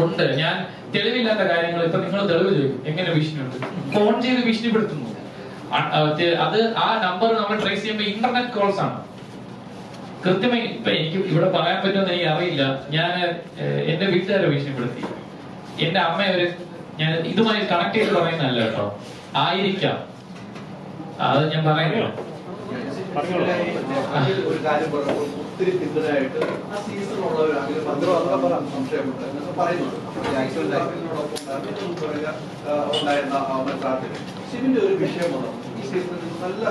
ഉണ്ട്. ഞാൻ തെളിവില്ലാത്ത കാര്യങ്ങൾ ഇപ്പൊ നിങ്ങൾ തെളിവ് ചോദിക്കും, എങ്ങനെ ഭീഷണിയുണ്ട്? ഫോൺ ചെയ്ത് ഭീഷണിപ്പെടുത്തുന്നു. അത് ആ നമ്പർ നമ്മൾ ട്രേസ് ചെയ്യുമ്പോൾ ഇന്റർനെറ്റ് കോൾസ് ആണ്. കൃത്യമായി ഇപ്പൊ എനിക്ക് ഇവിടെ പറയാൻ പറ്റുമെന്ന് എനിക്ക് അറിയില്ല. ഞാൻ എന്റെ വീട്ടുകാരെ ഭീഷണിപ്പെടുത്തി. എന്റെ അമ്മ ഞാൻ ഇതുമായി കണക്ട് ചെയ്ത് പറയുന്നതല്ല കേട്ടോ, ആയിരിക്കാം. അത് ഞാൻ പറയുന്നില്ല. ഒരു കാര്യം ഒത്തിരി പിന്തുണയായിട്ട് ആ സീസണുള്ളവരാണെങ്കിൽ സംശയമുണ്ട് എന്നൊക്കെ പറയുന്നുണ്ട്. ഉണ്ടായിരുന്ന മത്സരത്തിൽ ശിവന്റെ ഒരു വിഷയം വന്നു. ഈ സീസണിൽ നല്ല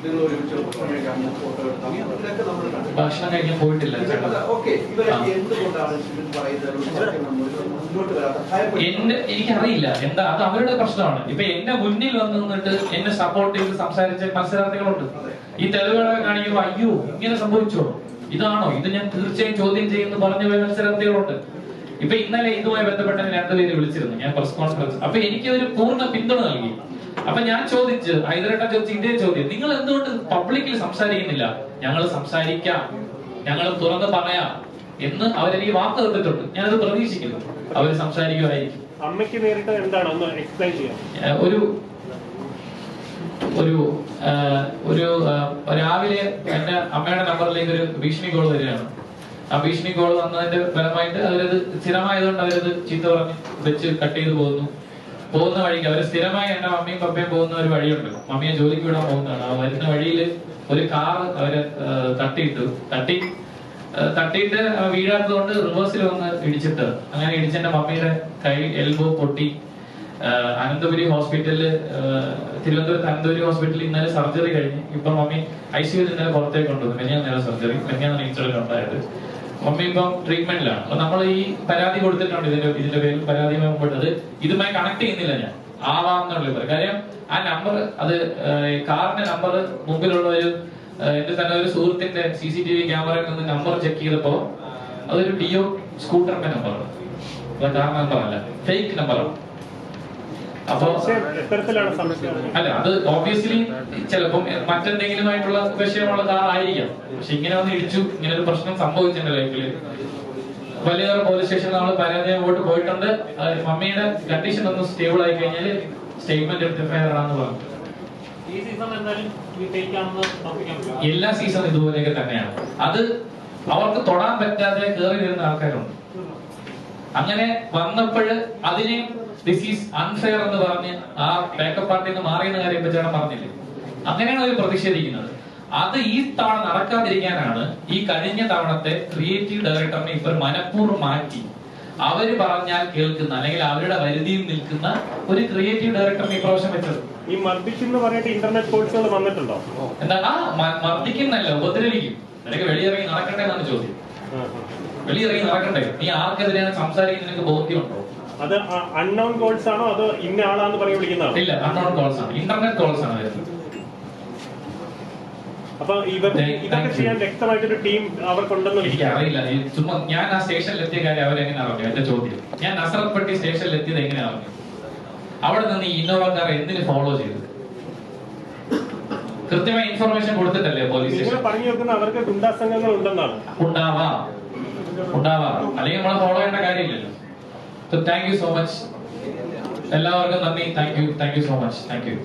നിങ്ങൾ ഒരുമിച്ച് ഫോട്ടോ എടുത്താൽ ഇതിലൊക്കെ നമ്മൾ ഭക്ഷണം കഴിക്കാൻ പോയിട്ടില്ല. ഓക്കെ, ഇവരൊക്കെ എന്തുകൊണ്ടാണ് ശിവൻ പറയുന്നത് മുന്നോട്ട് വരാത്ത? എനിക്കറിയില്ല എന്താ, അത് അവരുടെ പ്രശ്നമാണ്. ഇപ്പൊ എന്റെ മുന്നിൽ വന്ന് നിന്നിട്ട് എന്നെ സപ്പോർട്ട് ചെയ്ത് സംസാരിച്ച മത്സരാർത്ഥികളുണ്ട്. ഈ തെളിവുകളൊക്കെ കാണിക്കുമ്പോ അയ്യോ ഇങ്ങനെ സംഭവിച്ചോ, ഇതാണോ, ഇത് ഞാൻ തീർച്ചയായും ചോദ്യം ചെയ്യുമെന്ന് പറഞ്ഞു പോയ മത്സരാർത്ഥികളുണ്ട്. ഇപ്പൊ ഇന്നലെ ഇതുമായി ബന്ധപ്പെട്ട രണ്ടുപേര് വിളിച്ചിരുന്നു ഞാൻ പ്രസ് കോൺഫറൻസ്. അപ്പൊ എനിക്ക് ഒരു പൂർണ്ണ പിന്തുണ നൽകി. അപ്പൊ ഞാൻ ചോദിച്ചു, ഹൈദരേട്ടൻ ചോദിച്ചു ഇതേ ചോദ്യം, നിങ്ങൾ എന്തുകൊണ്ട് പബ്ലിക്കിൽ സംസാരിക്കുന്നില്ല? ഞങ്ങൾ സംസാരിക്കാം, ഞങ്ങൾ തുറന്ന് പറയാം എന്ന് അവരെനിക്ക് വാക്ക് തന്നിട്ടുണ്ട്. ഞാനത് പ്രതീക്ഷിക്കുന്നു അവര് സംസാരിക്കുമായിരിക്കും. അമ്മയ്ക്ക് നേരിട്ട് എന്താണ് ഒന്ന് എക്സ്പ്ലെയിൻ ചെയ്യാം. ഒരു രാവിലെ എന്റെ അമ്മയുടെ നമ്പറിലേക്ക് ഒരു ഭീഷണി കോൾ വരികയാണ്. ആ ഭീഷണി കോൾ വന്നതിന്റെ ഫലമായിട്ട് അവരത് സ്ഥിരമായതുകൊണ്ട് അവരത് ചീത്ത പറഞ്ഞ് വെച്ച് കട്ട് ചെയ്ത് പോകുന്ന വഴിക്ക് അവര് സ്ഥിരമായി എന്റെ മമ്മിയും പപ്പയും പോകുന്ന ഒരു വഴിയുണ്ട്. മമ്മിയെ ജോലിക്ക് വിടാൻ പോകുന്നതാണ്. ആ വരുന്ന വഴിയിൽ ഒരു കാർ അവര് തട്ടിയിട്ട് വീഴാത്തതുകൊണ്ട് റിവേഴ്സിൽ വന്ന് ഇടിച്ചിട്ട്, അങ്ങനെ ഇടിച്ച എന്റെ മമ്മിയുടെ കൈ എൽബോ പൊട്ടി. അനന്തപുരി ഹോസ്പിറ്റലില്, തിരുവനന്തപുരത്ത് അനന്തപുരി ഹോസ്പിറ്റലിൽ ഇന്നലെ സർജറി കഴിഞ്ഞ് ഇപ്പൊ മമ്മി ICU ഇന്നലെ പുറത്തേക്ക് കൊണ്ടുവന്നു. മെനിഞ്ഞാന്ന് സർജറി, മെനിഞ്ഞാന്ന് ഇൻസിഡന്റ് ഉണ്ടായത്. മമ്മി ഇപ്പം ട്രീറ്റ്മെന്റിലാണ്. അപ്പൊ നമ്മൾ ഈ പരാതി കൊടുത്തിട്ടുണ്ട്, ഇതിന്റെ പേരിൽ പരാതി മുമ്പെട്ടത് ഇതുമായി കണക്ട് ചെയ്യുന്നില്ല ഞാൻ ആവാന്നുള്ള കാര്യം. ആ നമ്പർ, അത് കാറിന്റെ നമ്പർ മുമ്പിലുള്ള എന്റെ തന്നെ ഒരു സുഹൃത്തിന്റെ CCTV ക്യാമറയിൽ നിന്ന് നമ്പർ ചെക്ക് ചെയ്തപ്പോ അതൊരു ഡിയോ സ്കൂട്ടറിന്റെ നമ്പറാണ്, കാർ നമ്പറല്ല, ഫേക്ക് നമ്പറാണ്. അപ്പൊ അല്ല, അത് ഓബിയസ്ലി ചിലപ്പം മറ്റെന്തെങ്കിലും ആയിട്ടുള്ള വിഷയമുള്ള കാർ ആയിരിക്കാം. പക്ഷെ ഇങ്ങനെ വന്ന് ഇടിച്ചു, ഇങ്ങനെ ഒരു പ്രശ്നം സംഭവിച്ചെന്റെ ലൈഫില്. വലിയ പോലീസ് സ്റ്റേഷനിൽ നമ്മൾ പരാതി പോയിട്ടുണ്ട്. മമ്മിയുടെ കണ്ടീഷൻ ഒന്ന് സ്റ്റേബിൾ ആയി കഴിഞ്ഞാൽ സ്റ്റേറ്റ്മെന്റ് എടുത്ത് ഫെയറാണെന്ന് പറഞ്ഞു. എല്ലാ സീസണും ഇതുപോലെയൊക്കെ തന്നെയാണ്. അത് അവർക്ക് തൊടാൻ പറ്റാതെ കയറി വരുന്ന ആൾക്കാരുണ്ട്. അങ്ങനെ വന്നപ്പോഴ് അതിനെ ദിസ് ഈസ് അൺഫെയർ എന്ന് പറഞ്ഞ് ആ ബാക്കപ്പ് പാർട്ടിയിൽ നിന്ന് മാറിയെന്ന കാര്യം ചേട്ടൻ പറഞ്ഞില്ലേ, അങ്ങനെയാണ് അവർ പ്രതിഷേധിക്കുന്നത്. അത് ഈ തവണ നടക്കാതിരിക്കാനാണ് ഈ കഴിഞ്ഞ തവണത്തെ ക്രിയേറ്റീവ് ഡയറക്ടറിനെ ഇവർ മനഃപൂർവ്വം മാറ്റി അവര് പറഞ്ഞാൽ കേൾക്കുന്ന, അല്ലെങ്കിൽ അവരുടെ പരിധിയിൽ നിൽക്കുന്ന ഒരു ക്രിയേറ്റീവ് ഡയറക്ടറിനെ ഇപ്രാവശ്യം വെച്ചത്. ഈ മർദ്ദിക്കുന്ന പറഞ്ഞിട്ട് ഇന്റർനെറ്റ് കോഴ്സുകൾ വന്നിട്ടുണ്ടോ? എന്താ മർദ്ദിക്കുന്നല്ല, ഉപദ്രവിക്കും. നിനക്ക് വെളിയിറങ്ങി നടക്കണ്ടേന്നാണ് ചോദ്യം. വെളിയിറങ്ങി നടക്കണ്ടേ? നീ ആർക്കെതിരെയാണ് സംസാരിക്കുന്നത്, നിനക്ക് ബോധ്യമുണ്ടോ? അത് അൺനോൺ കോൾസ് ആണോ അതോ ഇന്ന ആളാന്ന് പറഞ്ഞ് വിളിക്കുന്നതാണോ? ഇല്ല, അൺനോൺ കോൾസ് ആണ്, ഇന്റർനെറ്റ് കോൾസ് ആണ് വരുന്നത്. അപ്പൊ ഇതൊക്കെ ചെയ്യാൻ വ്യക്തമായിട്ടൊരു ടീം അവർക്കുണ്ടെന്ന് എനിക്ക് അറിയില്ല. ചുമ്മാ ഞാൻ ആ സ്റ്റേഷനിൽ എത്തിയ കാര്യം അവരെങ്ങനെ അറിഞ്ഞു? എന്റെ ചോദ്യം, ഞാൻ നസറത്ത്പട്ടി സ്റ്റേഷനിൽ എത്തിയത് എങ്ങനെ അറിഞ്ഞു? അവിടെ നിന്ന് ഈ ഇന്നോവ കാർ എന്തിന് ഫോളോ ചെയ്തു? കൃത്യമായ ഇൻഫർമേഷൻ കൊടുത്തിട്ടല്ലേ പോലീസ് സ്റ്റേഷൻ പറഞ്ഞു വെക്കുന്ന അവർക്ക് ഗുണ്ടാ സംഘങ്ങൾ ഉണ്ടെന്നാണ്. ഉണ്ടാവാം, അല്ലെങ്കിൽ നമ്മളെ ഫോളോ ചെയ്യേണ്ട കാര്യമില്ലല്ലോ. താങ്ക് യു സോ മച്ച് എല്ലാവർക്കും. നന്ദി. Thank you so much. Thank you.